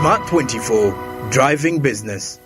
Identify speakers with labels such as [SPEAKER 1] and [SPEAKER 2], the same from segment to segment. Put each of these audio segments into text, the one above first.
[SPEAKER 1] Smart 24, driving business.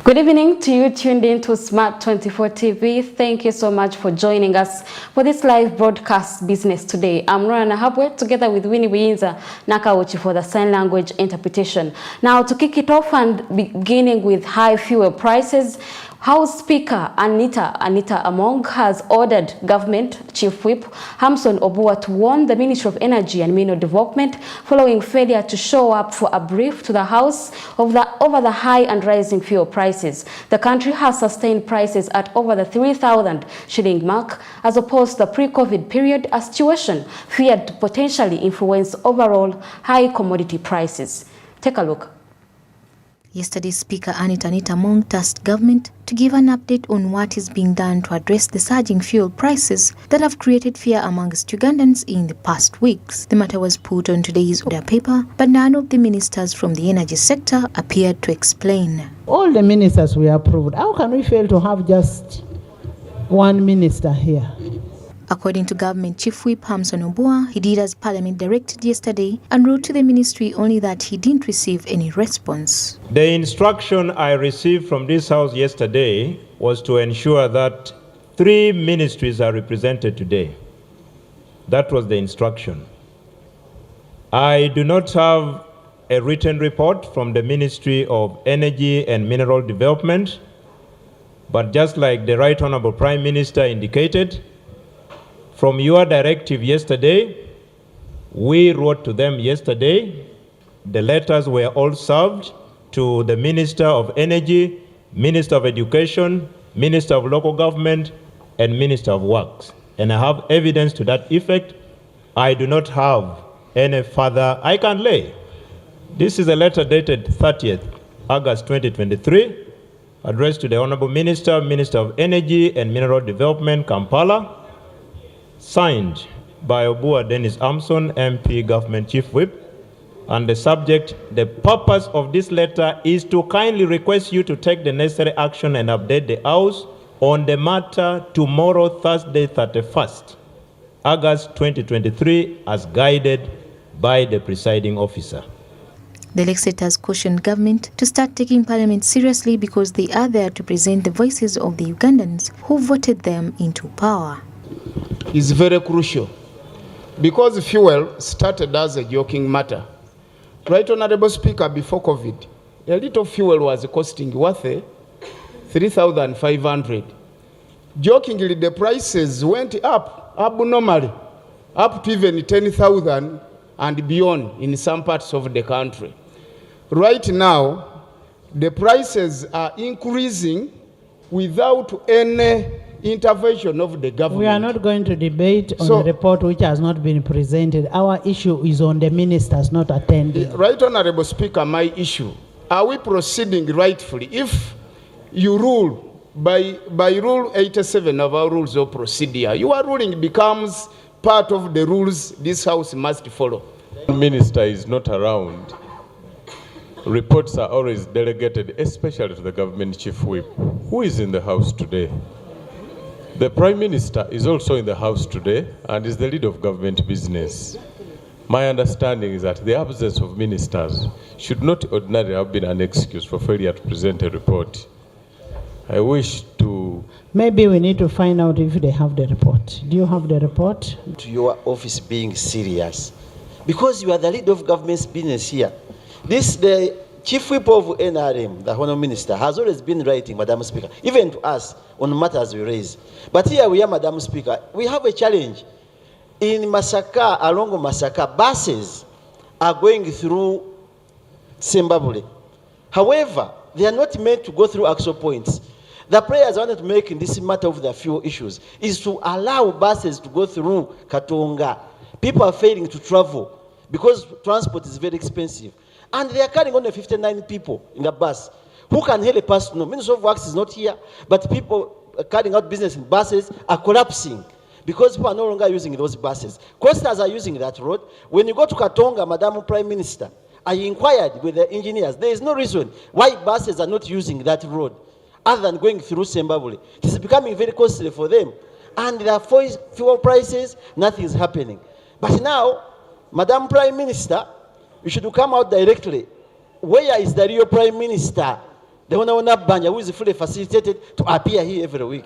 [SPEAKER 2] Good evening to you tuned in to Smart 24 TV. Thank you so much for joining us for this live broadcast business today. I'm Rana Habwe together with Winnie Wiyinza Nakauchi for the sign language interpretation. Now to kick it off and beginning with high fuel prices, House Speaker Anita Among has ordered Government Chief Whip Hamson Obua to warn the Ministry of Energy and Mineral Development following failure to show up for a brief to the House over the high and rising fuel prices. The country has sustained prices at over the 3,000 shilling mark as opposed to the pre-COVID period, a situation feared to potentially influence overall high commodity prices. Take a look.
[SPEAKER 3] Yesterday, Speaker Anita Among tasked government to give an update on what is being done to address the surging fuel prices that have created fear amongst Ugandans in the past weeks. The matter was put on today's order paper, but none of the ministers from the energy sector appeared to explain.
[SPEAKER 4] All the ministers were approved. How can we fail to have just one minister here?
[SPEAKER 3] According to Government Chief Whip Hamson Obua, he did as Parliament directed yesterday and wrote to the ministry only that he didn't receive any response.
[SPEAKER 5] The instruction I received from this House yesterday was to ensure that 3 ministries are represented today. That was the instruction. I do not have a written report from the Ministry of Energy and Mineral Development, but just like the Right Honorable Prime Minister indicated, from your directive yesterday, we wrote to them yesterday. The letters were all served to the Minister of Energy, Minister of Education, Minister of Local Government, and Minister of Works. And I have evidence to that effect. I do not have any further I can lay. This is a letter dated 30th August 2023, addressed to the Honorable Minister, Minister of Energy and Mineral Development, Kampala, signed by Obua Dennis Amson, MP, Government Chief Whip, and the subject, the purpose of this letter is to kindly request you to take the necessary action and update the House on the matter tomorrow, Thursday, 31st August 2023, as guided by the presiding officer.
[SPEAKER 3] The legislators cautioned government to start taking Parliament seriously because they are there to present the voices of the Ugandans who voted them into power.
[SPEAKER 6] Is very crucial because fuel started as a joking matter. Right, Honorable Speaker, before COVID, a little fuel was costing worth 3,500. Jokingly, the prices went up abnormally, up to even 10,000 and beyond in some parts of the country. Right now, the prices are increasing without any intervention of the government.
[SPEAKER 4] We are not going to debate on a report which has not been presented. Our issue is on the ministers not attending.
[SPEAKER 6] Right, Honorable Speaker, my issue, are we proceeding rightfully? If you rule by Rule 87 of our Rules of Procedure, your ruling becomes part of the rules this House must follow.
[SPEAKER 5] The Minister is not around. Reports are always delegated, especially to the Government Chief Whip, who is in the House today. The Prime Minister is also in the House today and is the lead of government business. My understanding is that the absence of ministers should not ordinarily have been an excuse for failure to present a report. I wish to...
[SPEAKER 4] Maybe we need to find out if they have the report. Do you have the report?
[SPEAKER 7] To your office being serious, because you are the lead of government's business here. The Chief Whip of NRM, the Honourable Minister, has always been writing, Madam Speaker, even to us on matters we raise. But here we are, Madam Speaker, we have a challenge. In Masaka, along Masaka, buses are going through Zimbabwe. However, they are not meant to go through actual points. The prayers I wanted to make in this matter of the fuel issues is to allow buses to go through Katonga. People are failing to travel because transport is very expensive. And they are carrying only 59 people in the bus. Who can help us? No, Minister of Works is not here, but people carrying out business in buses are collapsing because people are no longer using those buses. Coasters are using that road. When you go to Katonga, Madam Prime Minister, I inquired with the engineers. There is no reason why buses are not using that road other than going through Zimbabwe. It is becoming very costly for them. And there are fuel prices, nothing is happening. But now, Madam Prime Minister, you should come out directly. Where is the real Prime Minister? The Honourable Banja, who is fully facilitated to appear here every week.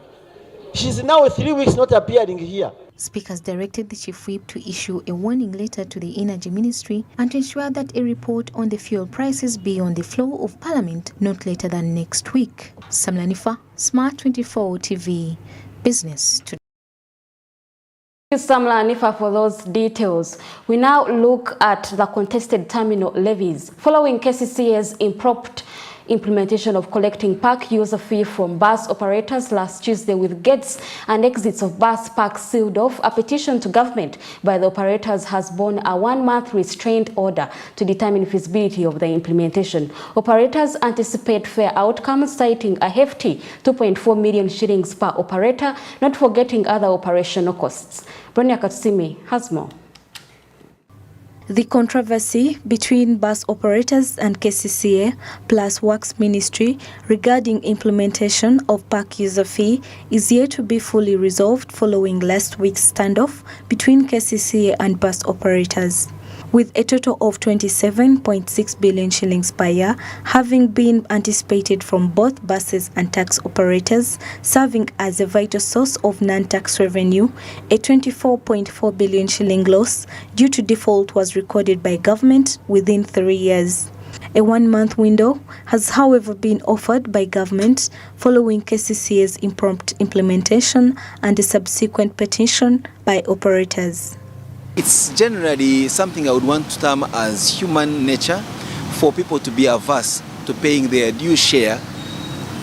[SPEAKER 7] She's now 3 weeks not appearing here.
[SPEAKER 3] Speakers directed the Chief Whip to issue a warning letter to the Energy Ministry and to ensure that a report on the fuel prices be on the floor of Parliament not later than next week. Samlanifa, Smart 24 TV, Business Today.
[SPEAKER 2] Thank you, Samla Nifa, for those details. We now look at the contested terminal levies. Following KCCA's improper implementation of collecting park user fee from bus operators last Tuesday, with gates and exits of bus parks sealed off, a petition to government by the operators has borne a 1-month restraint order to determine feasibility of the implementation. Operators anticipate fair outcomes, citing a hefty 2.4 million shillings per operator, not forgetting other operational costs. Bronya Katsimi has more.
[SPEAKER 8] The controversy between bus operators and KCCA plus Works Ministry regarding implementation of park user fee is yet to be fully resolved following last week's standoff between KCCA and bus operators, with a total of 27.6 billion shillings per year having been anticipated from both buses and tax operators, serving as a vital source of non-tax revenue. A 24.4 billion shilling loss due to default was recorded by government within 3 years. A 1-month window has, however, been offered by government following KCCA's impromptu implementation and a subsequent petition by operators.
[SPEAKER 9] It's generally something I would want to term as human nature for people to be averse to paying their due share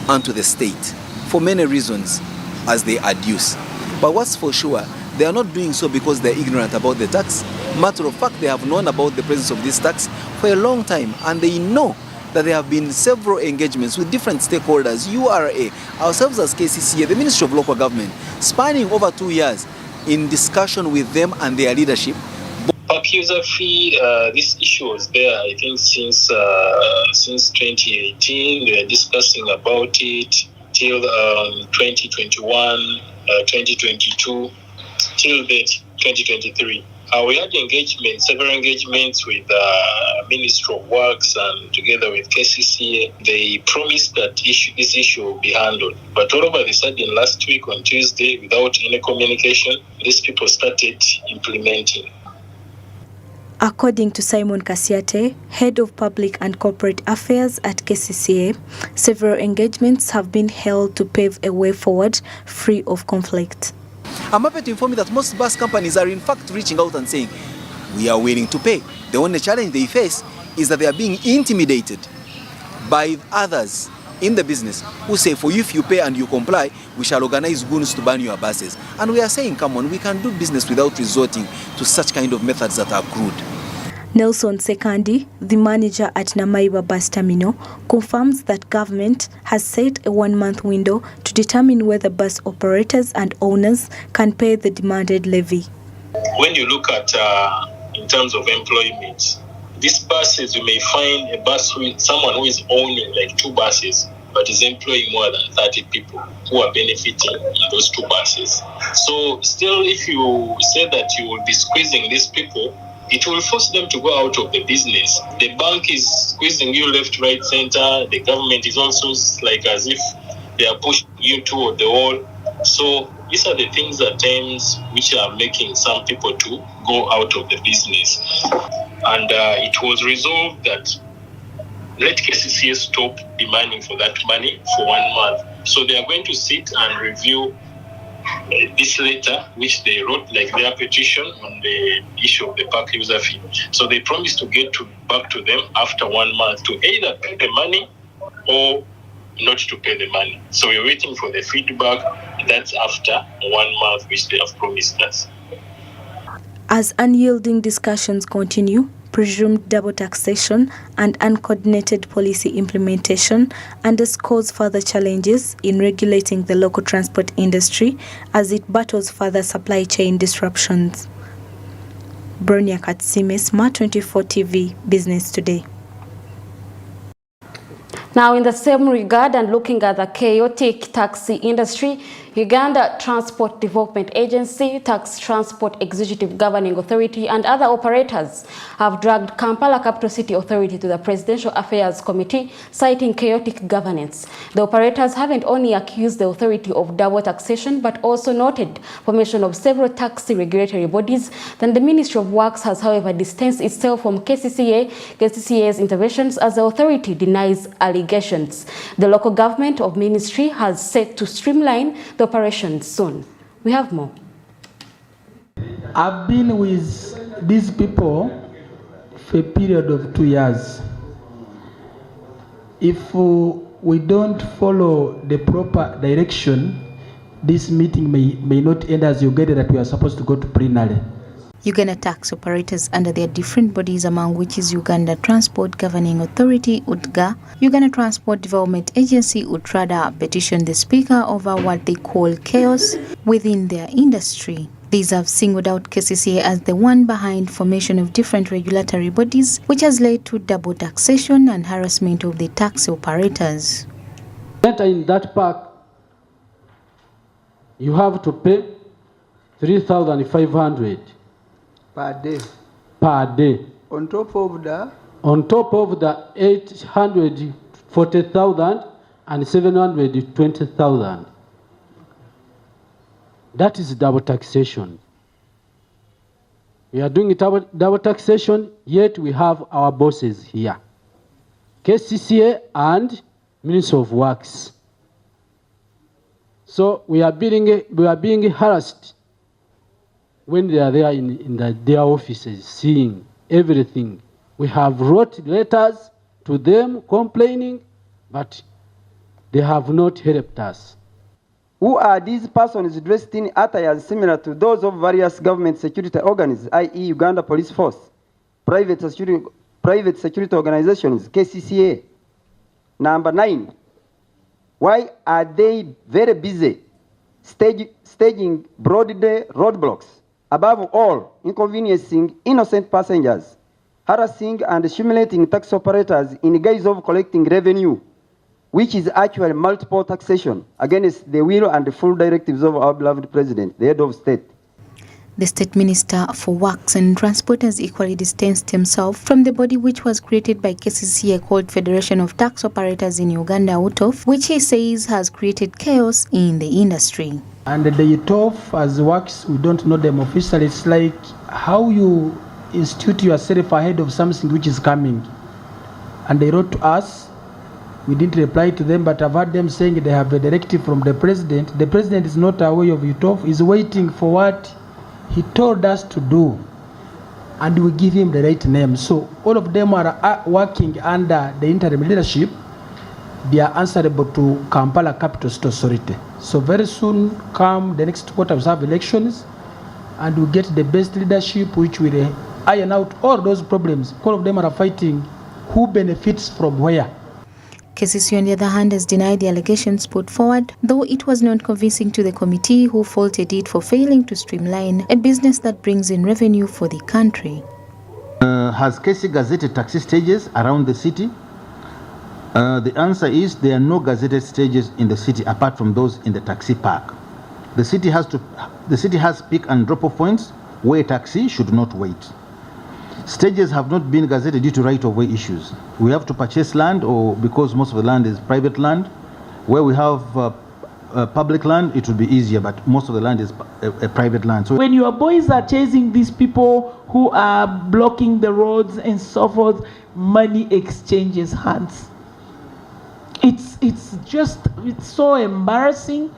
[SPEAKER 9] unto the state for many reasons as they adduce. But what's for sure, they are not doing so because they're ignorant about the tax. Matter of fact, they have known about the presence of this tax for a long time, and they know that there have been several engagements with different stakeholders, URA, ourselves as KCCA, the Ministry of Local Government, spanning over 2 years, in discussion with them and their leadership.
[SPEAKER 10] Park user fee, this issue was there, I think, since 2018. They were discussing about it till 2021, 2022, till date 2023. We had several engagements with Ministry of Works and together with KCCA. They promised that this issue will be handled. But all over the sudden, last week on Tuesday, without any communication, these people started implementing.
[SPEAKER 8] According to Simon Kasiate, Head of Public and Corporate Affairs at KCCA, several engagements have been held to pave a way forward free of conflict.
[SPEAKER 9] I'm happy to inform you that most bus companies are in fact reaching out and saying, we are willing to pay. The only challenge they face is that they are being intimidated by others in the business who say, for you, if you pay and you comply, we shall organize goons to ban your buses. And we are saying, come on, we can do business without resorting to such kind of methods that are crude.
[SPEAKER 8] Nelson Sekandi, the manager at Namaiba Bus Terminal, confirms that government has set a 1-month window to to determine whether bus operators and owners can pay the demanded levy.
[SPEAKER 10] When you look at in terms of employment, these buses, you may find a bus with someone who is owning like 2 buses, but is employing more than 30 people who are benefiting in those 2 buses. So still, if you say that you will be squeezing these people, it will force them to go out of the business. The bank is squeezing you left, right, center. The government is also like as if they are pushing you toward the wall. So these are the things at times which are making some people to go out of the business. And it was resolved that let KCCA stop demanding for that money for 1 month. So they are going to sit and review this letter which they wrote, like their petition on the issue of the park user fee. So they promised to get back to them after 1 month to either pay the money or not to pay the money. So we're waiting for the feedback. That's after 1 month, which they have promised us.
[SPEAKER 8] As unyielding discussions continue, presumed double taxation and uncoordinated policy implementation underscores further challenges in regulating the local transport industry as it battles further supply chain disruptions. Bronia Katsime, Smart 24 TV, Business Today.
[SPEAKER 2] Now, in the same regard and looking at the chaotic taxi industry, Uganda Transport Development Agency, Tax Transport Executive Governing Authority and other operators have dragged Kampala Capital City Authority to the Presidential Affairs Committee, citing chaotic governance. The operators haven't only accused the authority of double taxation, but also noted formation of several taxi regulatory bodies. Then the Ministry of Works has, however, distanced itself from KCCA's interventions as the authority denies allegations. The local government of ministry has set to streamline the operations soon. We have more.
[SPEAKER 4] I've been with these people for a period of 2 years. If we don't follow the proper direction, this meeting may not end as you get it, that we are supposed to go to plenary.
[SPEAKER 3] Uganda tax operators under their different bodies, among which is Uganda Transport Governing Authority, UTGA, Uganda Transport Development Agency, UTRADA, petitioned the Speaker over what they call chaos within their industry. These have singled out KCCA as the one behind formation of different regulatory bodies, which has led to double taxation and harassment of the taxi operators.
[SPEAKER 11] Enter in that park, you have to pay 3,500
[SPEAKER 12] per day.
[SPEAKER 11] Per day.
[SPEAKER 12] On top of the
[SPEAKER 11] 840,000 and 720,000. That is double taxation. We are doing double taxation, yet we have our bosses here, KCCA and Ministry of Works. So we are being harassed when they are there in their offices, seeing everything. We have wrote letters to them complaining, but they have not helped us.
[SPEAKER 12] Who are these persons dressed in attires similar to those of various government security organs, i.e. Uganda Police Force, private security organizations, KCCA? Number 9, why are they very busy staging broad day roadblocks? Above all, inconveniencing innocent passengers, harassing and humiliating tax operators in the guise of collecting revenue, which is actually multiple taxation against the will and the full directives of our beloved President, the head of state.
[SPEAKER 3] The State Minister for Works and Transport has equally distanced himself from the body which was created by KCCA called Federation of Tax Operators in Uganda, UTOF, which he says has created chaos in the industry.
[SPEAKER 4] And the UTOF, as Works, we don't know them officially. It's like how you institute yourself ahead of something which is coming. And they wrote to us. We didn't reply to them, but I've heard them saying they have a directive from the President. The President is not aware of UTOF. He's waiting for what he told us to do, and we give him the right name. So all of them are working under the interim leadership. They are answerable to Kampala Capital City Authority. So very soon, come the next quarter, we have elections, and we get the best leadership which will iron out all those problems. All of them are fighting who benefits from where.
[SPEAKER 3] KCC, on the other hand, has denied the allegations put forward, though it was not convincing to the committee, who faulted it for failing to streamline a business that brings in revenue for the country.
[SPEAKER 13] Has KCC gazetted taxi stages around the city? The answer is there are no gazetted stages in the city apart from those in the taxi park. The city has pick and drop off points where taxi should not wait. Stages have not been gazetted due to right-of-way issues. We have to purchase land, or because most of the land is private land. Where we have public land, it would be easier, but most of the land is a private land. So
[SPEAKER 14] when your boys are chasing these people who are blocking the roads and so forth, money exchanges hands. It's so embarrassing.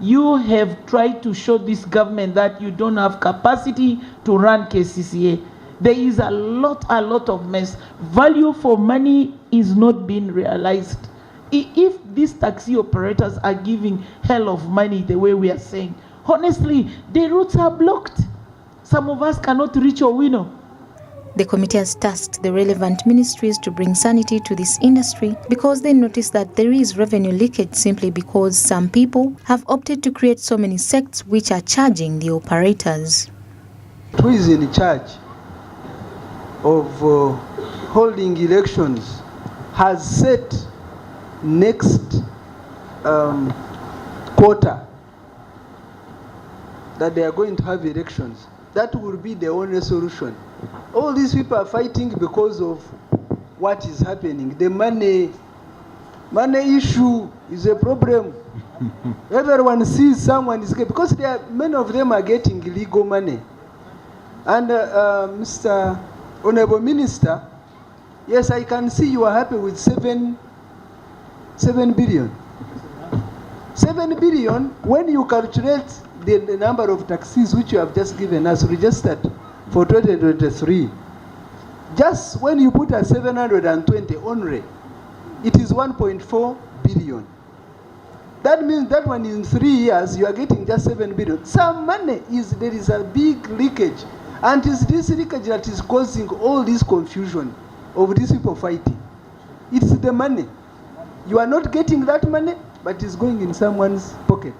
[SPEAKER 14] You have tried to show this government that you don't have capacity to run KCCA. There is a lot of mess. Value for money is not being realized. If these taxi operators are giving hell of money the way we are saying, honestly, the routes are blocked. Some of us cannot reach Owino.
[SPEAKER 3] The committee has tasked the relevant ministries to bring sanity to this industry because they notice that there is revenue leakage simply because some people have opted to create so many sects which are charging the operators.
[SPEAKER 12] Who is in charge of holding elections has set next quarter that they are going to have elections. That will be the only solution. All these people are fighting because of what is happening. The money issue is a problem. Everyone sees someone is getting, because many of them are getting illegal money. And Mr. Honorable Minister, yes, I can see you are happy with 7 billion. 7 billion, when you calculate the number of taxis which you have just given us registered for 2023, just when you put a 720 only, it is 1.4 billion. That means that one in 3 years you are getting just 7 billion. Some money there is a big leakage, and it's this leakage that is causing all this confusion of these people fighting. It's the money. You are not getting that money, but it's going in someone's pocket.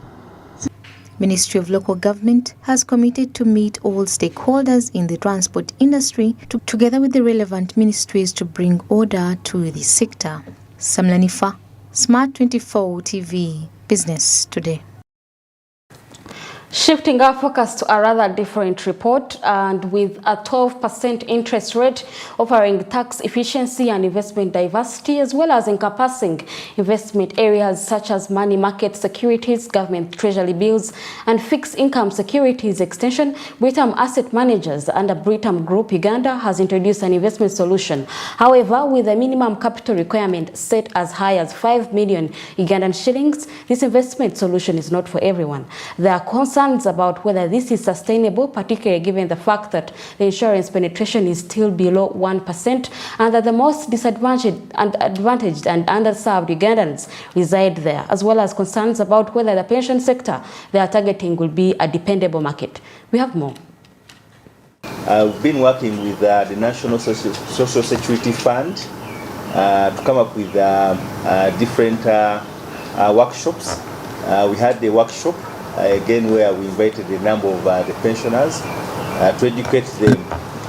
[SPEAKER 3] Ministry of Local Government has committed to meet all stakeholders in the transport industry together with the relevant ministries to bring order to the sector. Samlanifa, Smart 24 TV, Business Today.
[SPEAKER 2] Shifting our focus to a rather different report, and with a 12% interest rate offering tax efficiency and investment diversity, as well as encompassing investment areas such as money market securities, government treasury bills, and fixed income securities extension, Britam Asset Managers under Britam Group Uganda has introduced an investment solution. However, with a minimum capital requirement set as high as 5 million Ugandan shillings, this investment solution is not for everyone. There are concerns about whether this is sustainable, particularly given the fact that the insurance penetration is still below 1% and that the most disadvantaged and underserved Ugandans reside there, as well as concerns about whether the pension sector they are targeting will be a dependable market. We have more.
[SPEAKER 15] I've been working with the National Social Security Fund to come up with different workshops. We had the workshop again where we invited a number of the pensioners to educate them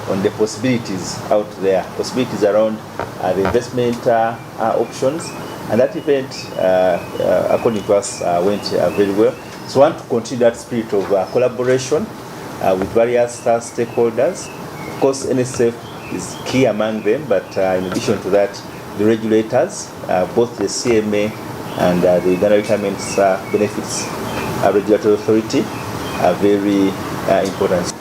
[SPEAKER 15] on the possibilities out there, possibilities around the investment options. And that event, according to us, went very well. So I want to continue that spirit of collaboration with various stakeholders. Of course, NSF is key among them, but in addition to that, the regulators, both the CMA and the Uganda Retirement Benefits Regulatory Authority are very important.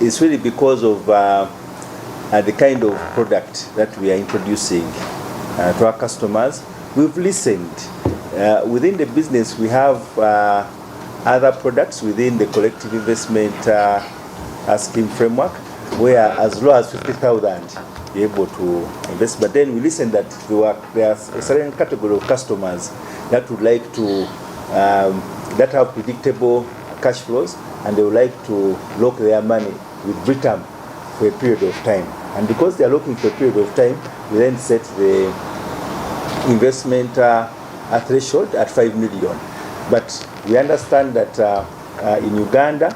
[SPEAKER 15] It's really because of the kind of product that we are introducing to our customers. We've listened. Within the business, we have other products within the collective investment scheme framework, where as low as 50,000 you're able to invest. But then we listened that there's a certain category of customers that would like to that have predictable cash flows, and they would like to lock their money with Britam for a period of time. And because they are looking for a period of time, we then set the investment threshold at 5 million. But we understand that in Uganda.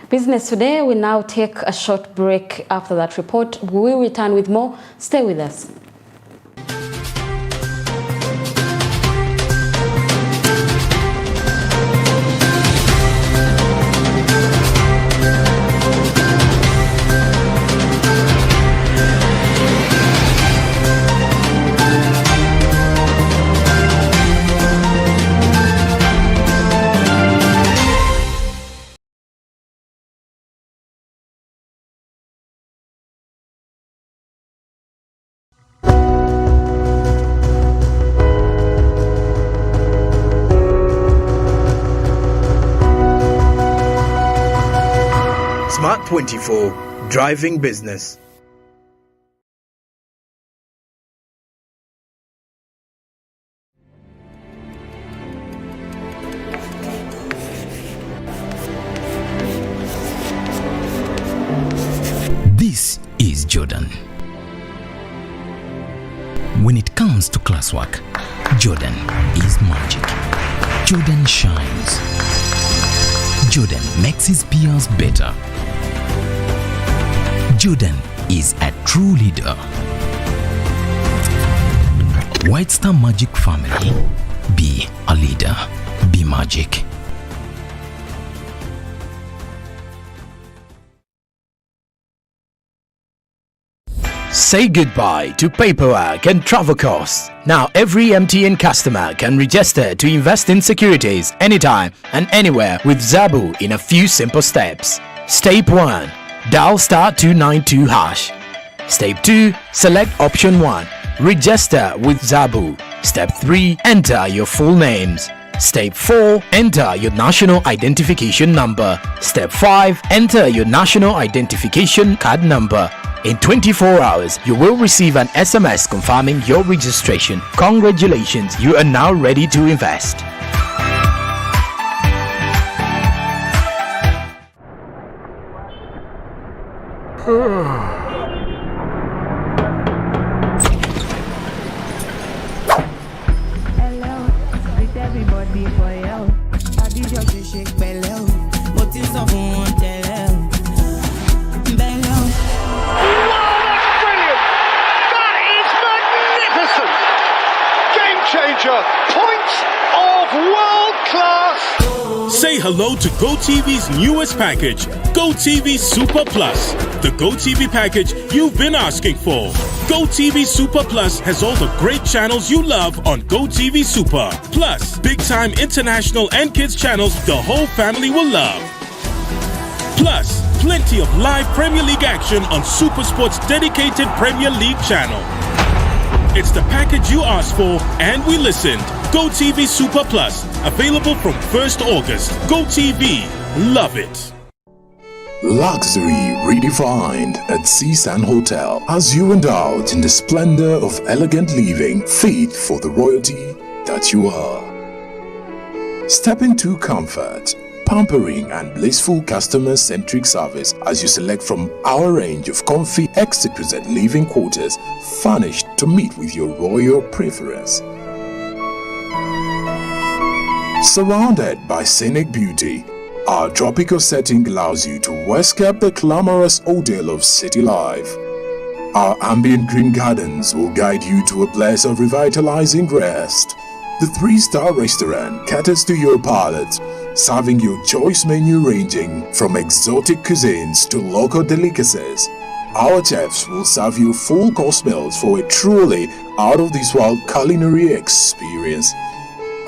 [SPEAKER 2] Business Today will now take a short break. After that report, we will return with more. Stay with us.
[SPEAKER 1] Smart 24, driving business.
[SPEAKER 16] This is Jordan. When it comes to classwork, Jordan is magic. Jordan shines. Jordan makes his peers better. Jordan is a true leader. White Star Magic family. Be a leader. Be magic.
[SPEAKER 1] Say goodbye to paperwork and travel costs. Now every MTN customer can register to invest in securities anytime and anywhere with Zabu in a few simple steps. Step 1. Dial *292 hash. Step 2. Select option 1. Register with Zabu. Step 3. Enter your full names. Step 4. Enter your national identification number. Step 5. Enter your national identification card number. In 24 hours, you will receive an SMS confirming your registration. Congratulations, you are now ready to invest.
[SPEAKER 17] Say hello to GOTV's newest package, GOTV Super Plus, the GOTV package you've been asking for. GOTV Super Plus has all the great channels you love on GOTV Super, plus big-time international and kids channels the whole family will love. Plus, plenty of live Premier League action on Super Sports' dedicated Premier League channel. It's the package you asked for, and we listened. GOTV Super Plus, available from 1st August. GOTV, love it.
[SPEAKER 18] Luxury redefined at Seasand Hotel as you indulge in the splendor of elegant living fit for the royalty that you are. Step into comfort, pampering and blissful customer-centric service as you select from our range of comfy exquisite living quarters furnished to meet with your royal preference. Surrounded by scenic beauty, our tropical setting allows you to escape the glamorous ordeal of city life. Our ambient green gardens will guide you to a place of revitalizing rest. The 3-star restaurant caters to your palate, serving your choice menu ranging from exotic cuisines to local delicacies. Our chefs will serve you full-course meals for a truly out-of-this-world culinary experience.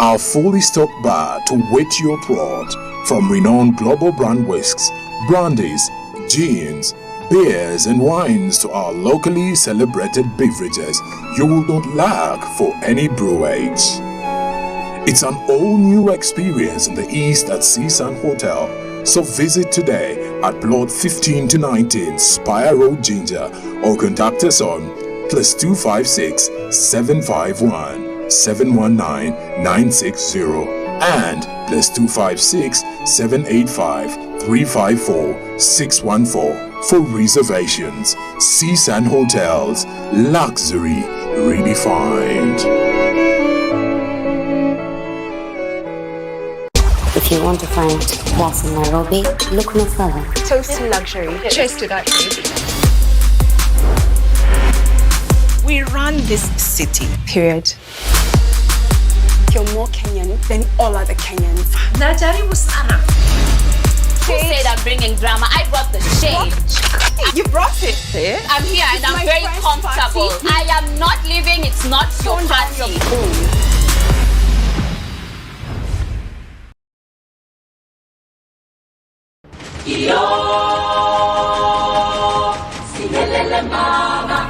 [SPEAKER 18] Our fully stocked bar to whet your throat, from renowned global brand whisks, brandies, gins, beers and wines to our locally celebrated beverages, you will not lack for any brew age. It's an all-new experience in the East at Seasand Hotel. So visit today at plot 15 to 19 Spire Road, Ginger, or contact us on +256 751 719 960 and +256 785 354 614 for reservations. Seasand Hotels, luxury redefined.
[SPEAKER 19] If you want to find class in Nairobi, look no further.
[SPEAKER 20] Toasting luxury. Cheers to that, baby. We run this city, period. You're more Kenyan than all other Kenyans. Najaribu sana.
[SPEAKER 21] Who said I'm bringing drama? I brought the shade.
[SPEAKER 20] You brought it.
[SPEAKER 21] Yeah. I'm here and I'm very comfortable.
[SPEAKER 20] Party.
[SPEAKER 21] I am not leaving. It's not your party.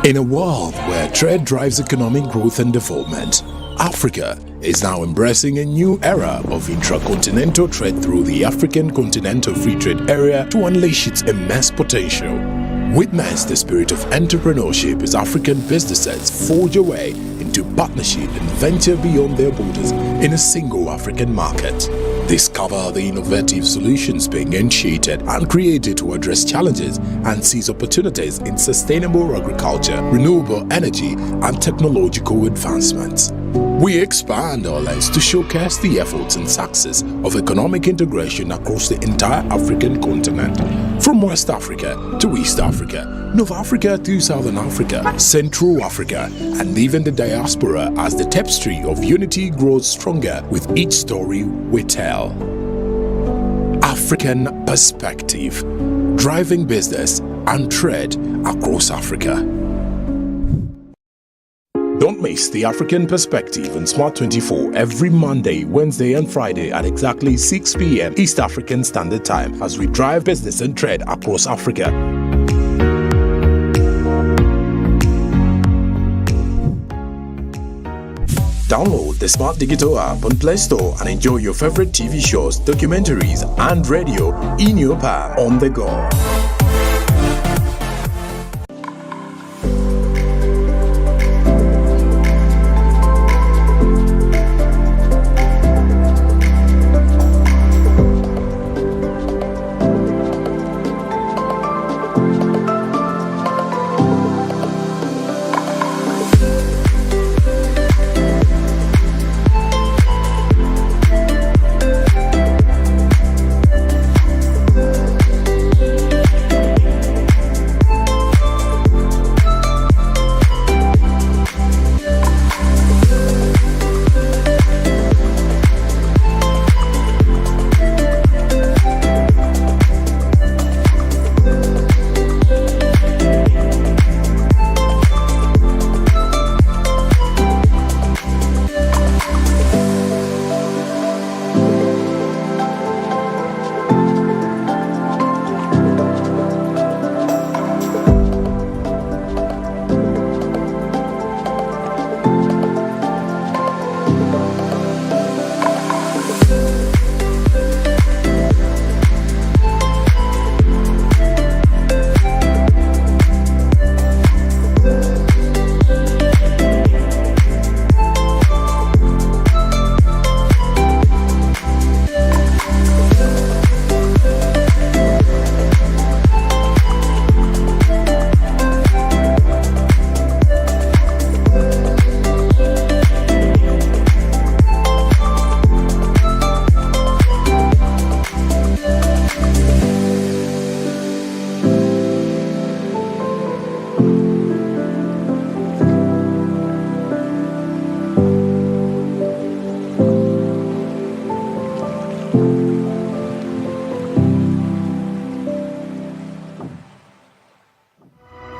[SPEAKER 18] In a world where trade drives economic growth and development, Africa is now embracing a new era of intracontinental trade through the African Continental Free Trade Area to unleash its immense potential. Witness the spirit of entrepreneurship as African businesses forge a way into partnership and venture beyond their borders in a single African market. Discover the innovative solutions being initiated and created to address challenges and seize opportunities in sustainable agriculture, renewable energy, and technological advancements. We expand our lens to showcase the efforts and success of economic integration across the entire African continent, from West Africa to East Africa, North Africa to Southern Africa, Central Africa, and even the diaspora, as the tapestry of unity grows stronger with each story we tell. African Perspective, driving business and trade across Africa. Don't miss the African Perspective on Smart 24 every Monday, Wednesday, and Friday at exactly 6 p.m. East African Standard Time as we drive business and trade across Africa. Download the Smart Digital app on Play Store and enjoy your favorite TV shows, documentaries, and radio in your palm on the go.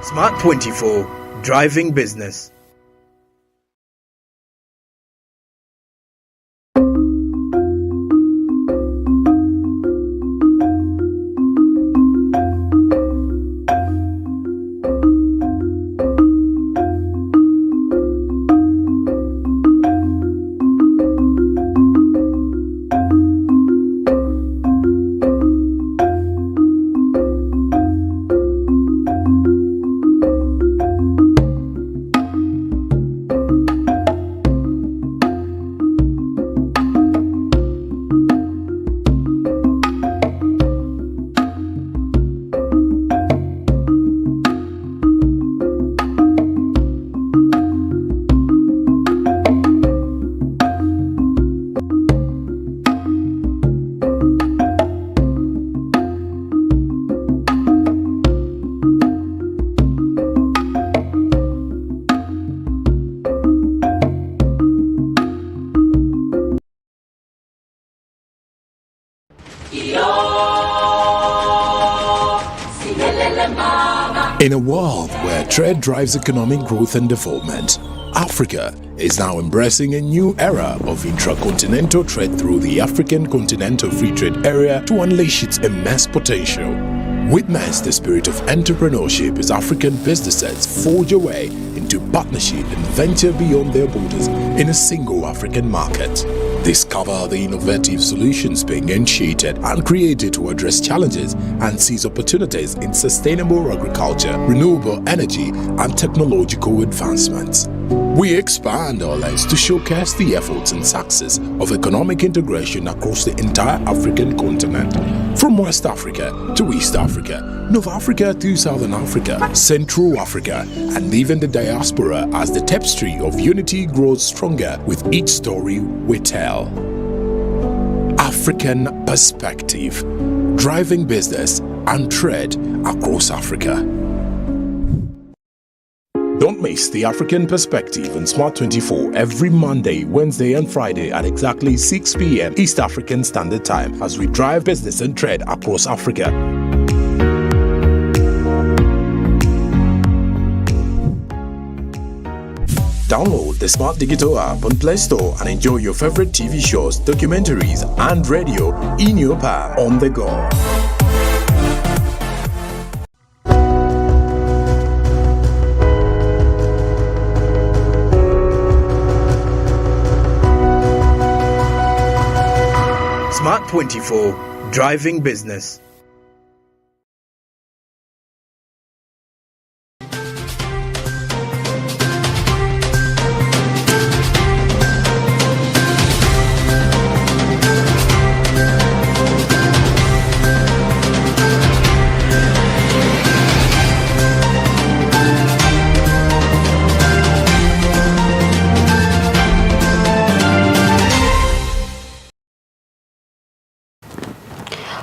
[SPEAKER 1] Smart 24, driving business.
[SPEAKER 18] In a world where trade drives economic growth and development, Africa is now embracing a new era of intracontinental trade through the African Continental Free Trade Area to unleash its immense potential. Witness the spirit of entrepreneurship as African businesses forge a way into partnership and venture beyond their borders in a single African market. Discover the innovative solutions being initiated and created to address challenges and seize opportunities in sustainable agriculture, renewable energy, and technological advancements. We expand our lens to showcase the efforts and success of economic integration across the entire African continent, from West Africa to East Africa, North Africa to Southern Africa, Central Africa, and even the diaspora, as the tapestry of unity grows stronger with each story we tell. African Perspective, driving business and trade across Africa. Don't miss the African Perspective on Smart 24 every Monday, Wednesday and Friday at exactly 6 p.m. East African Standard Time as we drive business and trade across Africa. Download the Smart Digital app on Play Store and enjoy your favorite TV shows, documentaries and radio in your palm on the go. Smart 24, driving business.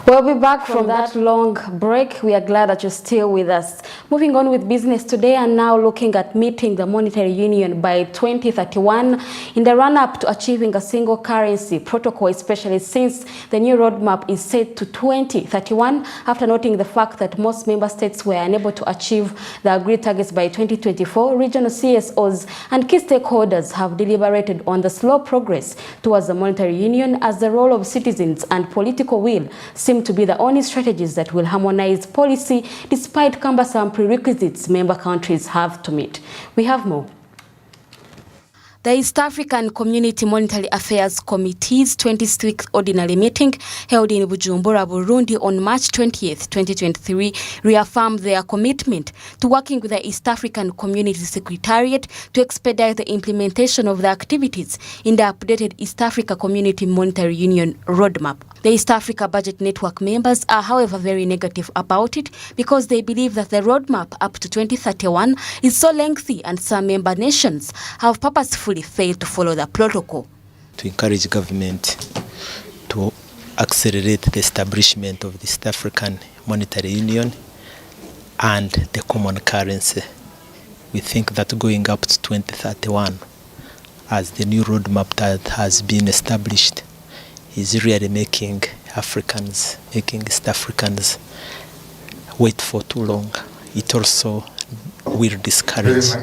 [SPEAKER 2] We'll be back from that long break. We are glad that you're still with us. Moving on with business today, and now looking at meeting the monetary union by 2031 in the run-up to achieving a single currency protocol, especially since the new roadmap is set to 2031, after noting the fact that most member states were unable to achieve the agreed targets by 2024, regional CSOs and key stakeholders have deliberated on the slow progress towards the monetary union, as the role of citizens and political will seem to be the only strategies that will harmonize policy despite cumbersome prerequisites member countries have to meet. We have more. The East African Community Monetary Affairs Committee's 26th ordinary meeting held in Bujumbura, Burundi on March 20th, 2023 reaffirmed their commitment to working with the East African Community Secretariat to expedite the implementation of the activities in the updated East Africa Community Monetary Union roadmap. The East Africa Budget Network members are, however, very negative about it because they believe that the roadmap up to 2031 is so lengthy and some member nations have purposefully failed to follow the protocol.
[SPEAKER 6] To encourage government to accelerate the establishment of the East African Monetary Union and the common currency. We think that going up to 2031 as the new roadmap that has been established is really making East Africans wait for too long. It also will discourage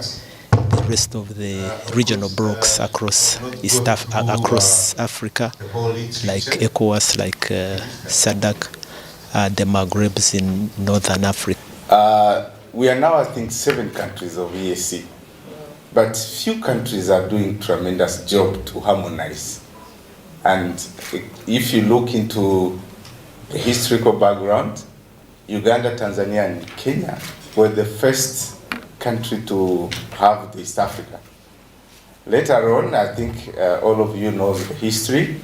[SPEAKER 6] the rest of the regional blocs across Africa, like ECOWAS, like SADC, the Maghrebs in Northern Africa.
[SPEAKER 22] We are now, I think, 7 countries of EAC, but few countries are doing tremendous job to harmonize. And if you look into the historical background, Uganda, Tanzania, and Kenya were the first country to have the East Africa. Later on, I think all of you know the history.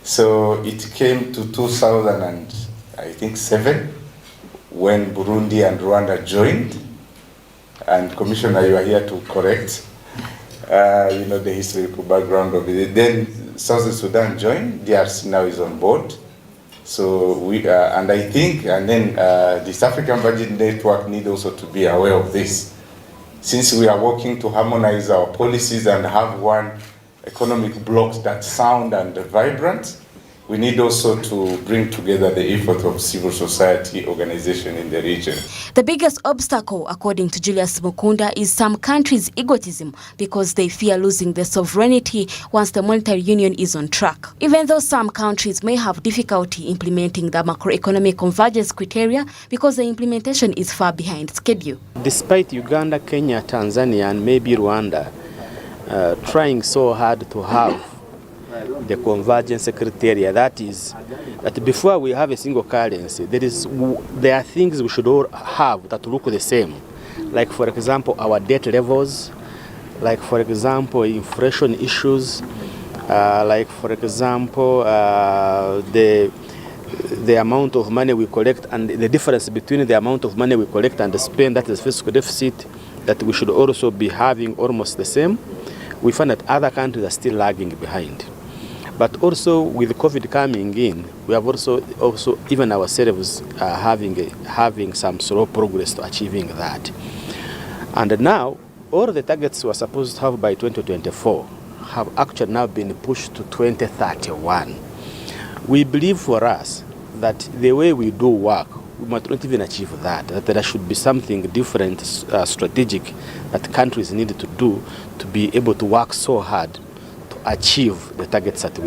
[SPEAKER 22] So it came to 2007 when Burundi and Rwanda joined. And Commissioner, you are here to correct the historical background of it. Then South Sudan joined, DRC now is on board. So and then the East African Budget Network need also to be aware of this. Since we are working to harmonize our policies and have one economic bloc that's sound and vibrant, we need also to bring together the effort of civil society organization in the region.
[SPEAKER 2] The biggest obstacle, according to Julius Mukunda, is some countries' egotism because they fear losing their sovereignty once the monetary union is on track. Even though some countries may have difficulty implementing the macroeconomic convergence criteria because the implementation is far behind schedule.
[SPEAKER 5] Despite Uganda, Kenya, Tanzania, and maybe Rwanda trying so hard to have the convergence criteria, that is, that before we have a single currency, there are things we should all have that look the same. Like, for example, our debt levels, like, for example, inflation issues, like, for example, the amount of money we collect and the difference between the amount of money we collect and spend, that is fiscal deficit, that we should also be having almost the same. We find that other countries are still lagging behind. But also with COVID coming in, we have also even ourselves having some slow progress to achieving that. And now, all the targets we were supposed to have by 2024 have actually now been pushed to 2031. We believe for us that the way we do work, we might not even achieve that there should be something different, strategic, that countries need to do to be able to work so hard achieve the targets that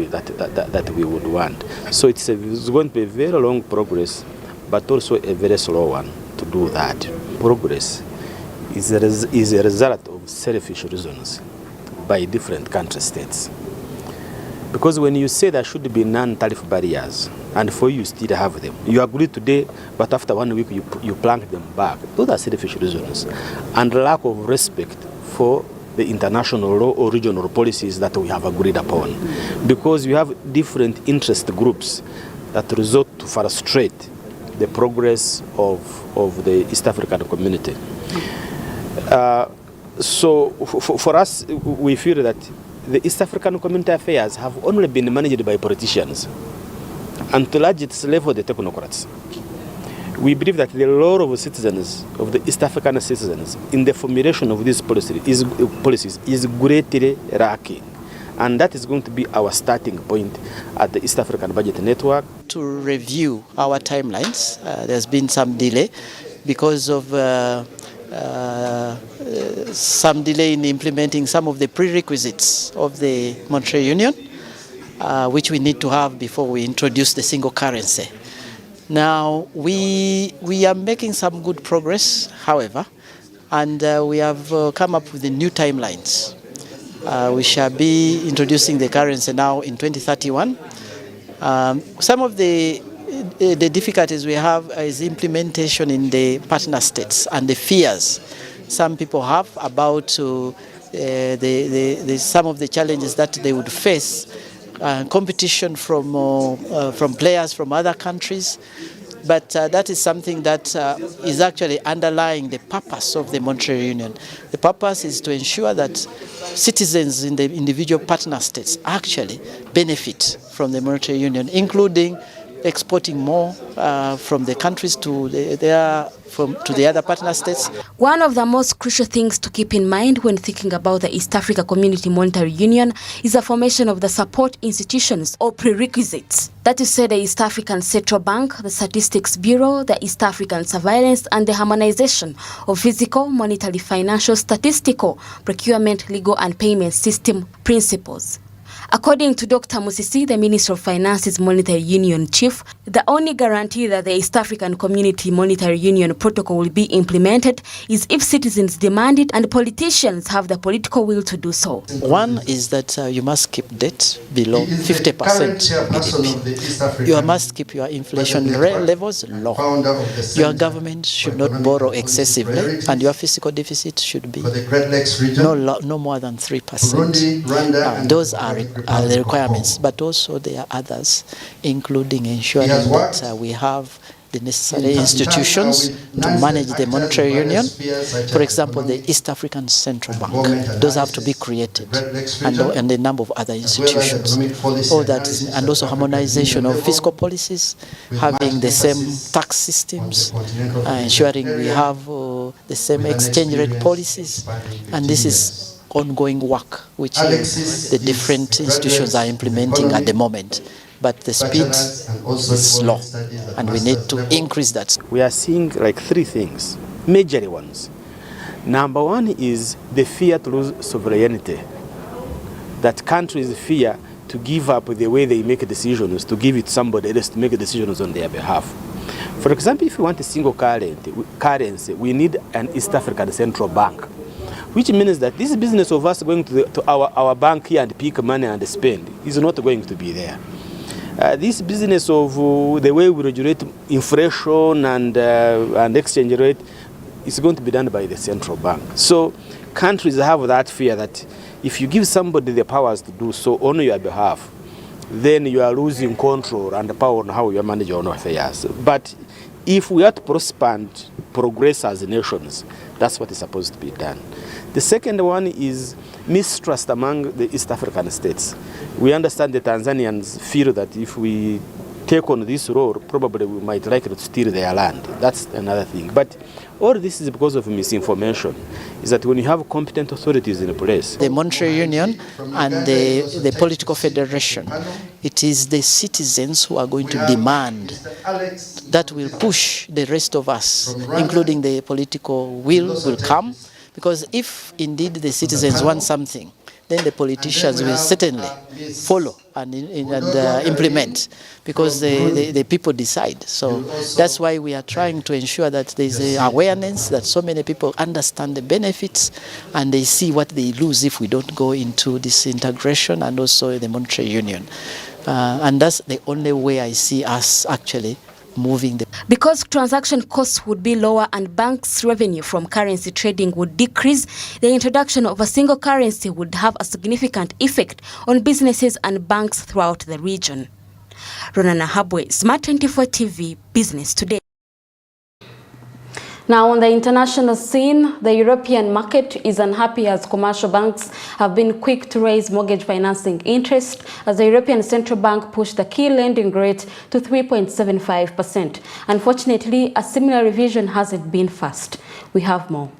[SPEAKER 5] we would want. So it's going to be a very long progress, but also a very slow one to do that. Progress is a result of selfish reasons by different country states. Because when you say there should be non-tariff barriers, and for you still have them, you agree today, but after 1 week you plank them back. Those are selfish reasons, and lack of respect for the international law or regional policies that we have agreed upon. Because you have different interest groups that resort to frustrate the progress of the East African community. So for us, we feel that the East African community affairs have only been managed by politicians, and to large its level, the technocrats. We believe that the role of citizens, of the East African citizens, in the formulation of these policies is greatly lacking. And that is going to be our starting point at the East African Budget Network.
[SPEAKER 7] To review our timelines, there's been some delay because of some delay in implementing some of the prerequisites of the Monetary Union, which we need to have before we introduce the single currency. Now, we are making some good progress, however, and we have come up with the new timelines. We shall be introducing the currency now in 2031. Some of the difficulties we have is implementation in the partner states and the fears some people have about some of the challenges that they would face. Competition from players from other countries, but that is something that is actually underlying the purpose of the Monetary Union. The purpose is to ensure that citizens in the individual partner states actually benefit from the Monetary Union, including exporting more from the countries to the other partner states.
[SPEAKER 2] One of the most crucial things to keep in mind when thinking about the East Africa Community Monetary Union is the formation of the support institutions or prerequisites. That is, say, the East African Central Bank, the Statistics Bureau, the East African Surveillance, and the harmonization of physical, monetary, financial, statistical, procurement, legal, and payment system principles. According to Dr. Musisi, the Minister of Finance's Monetary Union Chief, the only guarantee that the East African Community Monetary Union Protocol will be implemented is if citizens demand it and politicians have the political will to do so.
[SPEAKER 7] One is that you must keep debt below 50% GDP. You must keep your inflation levels low. Your government should not borrow excessively, and your fiscal deficit should be no more than 3%. Those are the requirements, but also there are others, including ensuring that we have the necessary institutions to manage the monetary union. For example, the East African Central Bank. Those have to be created, and a number of other institutions. All that is, and also harmonization of fiscal policies, having the same tax systems, ensuring we have the same exchange rate policies, and this is ongoing work which the different institutions are implementing at the moment. but the speed is slow, and we need to increase that.
[SPEAKER 5] We are seeing like three things, major ones. Number one is the fear to lose sovereignty, that countries fear to give up the way they make decisions, to give it to somebody else to make decisions on their behalf. For example, if we want a single currency, we need an East African central bank, which means that this business of us going to our bank here and pick money and spend is not going to be there. This business of the way we regulate inflation and exchange rate is going to be done by the central bank. So countries have that fear that if you give somebody the powers to do so on your behalf, then you are losing control and the power on how you manage your own affairs. But if we are to prosper and progress as nations, that's what is supposed to be done. The second one is mistrust among the East African states. We understand the Tanzanians feel that if we take on this role, probably we might likely to steal their land. That's another thing. But all this is because of misinformation. Is that when you have competent authorities in place.
[SPEAKER 7] The Monetary Union and the political federation, it is the citizens who are going to demand that will push the rest of us, including the political will come. Because if indeed the citizens want something, then the politicians will certainly follow and implement, because the people decide. So that's why we are trying to ensure that there is awareness, that so many people understand the benefits and they see what they lose if we don't go into this integration and also the monetary union. And that's the only way I see us actually moving.
[SPEAKER 2] Because transaction costs would be lower and banks' revenue from currency trading would decrease, the introduction of a single currency would have a significant effect on businesses and banks throughout the region. Ronana Habwe, Smart 24 TV, Business Today. Now, on the international scene, the European market is unhappy as commercial banks have been quick to raise mortgage financing interest as the European Central Bank pushed the key lending rate to 3.75%. Unfortunately, a similar revision hasn't been fast. We have more.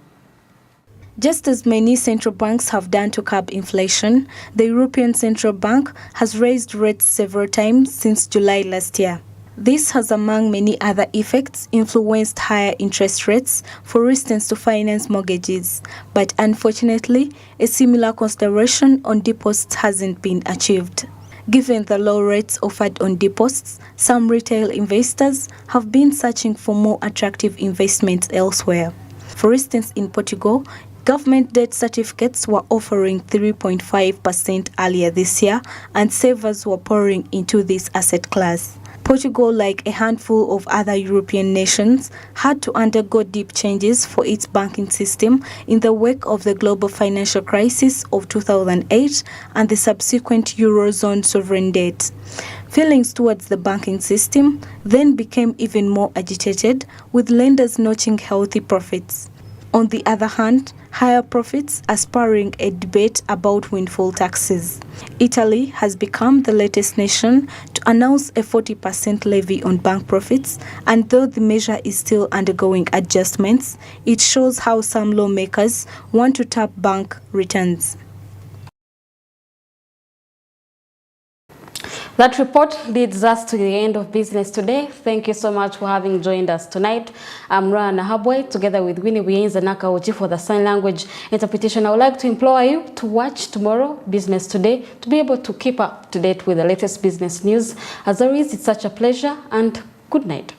[SPEAKER 8] Just as many central banks have done to curb inflation, the European Central Bank has raised rates several times since July last year. This has, among many other effects, influenced higher interest rates, for instance, to finance mortgages. But unfortunately, a similar consideration on deposits hasn't been achieved. Given the low rates offered on deposits, some retail investors have been searching for more attractive investments elsewhere. For instance, in Portugal, government debt certificates were offering 3.5% earlier this year, and savers were pouring into this asset class. Portugal, like a handful of other European nations, had to undergo deep changes for its banking system in the wake of the global financial crisis of 2008 and the subsequent Eurozone sovereign debt. Feelings towards the banking system then became even more agitated, with lenders notching healthy profits. On the other hand, higher profits are spurring a debate about windfall taxes. Italy has become the latest nation to announce a 40% levy on bank profits, and though the measure is still undergoing adjustments, it shows how some lawmakers want to tap bank returns.
[SPEAKER 2] That report leads us to the end of Business Today. Thank you so much for having joined us tonight. I'm Rana Habwe, together with Winnie Wienza Nakauchi for the sign language interpretation. I would like to implore you to watch tomorrow Business Today to be able to keep up to date with the latest business news. As always, it's such a pleasure, and good night.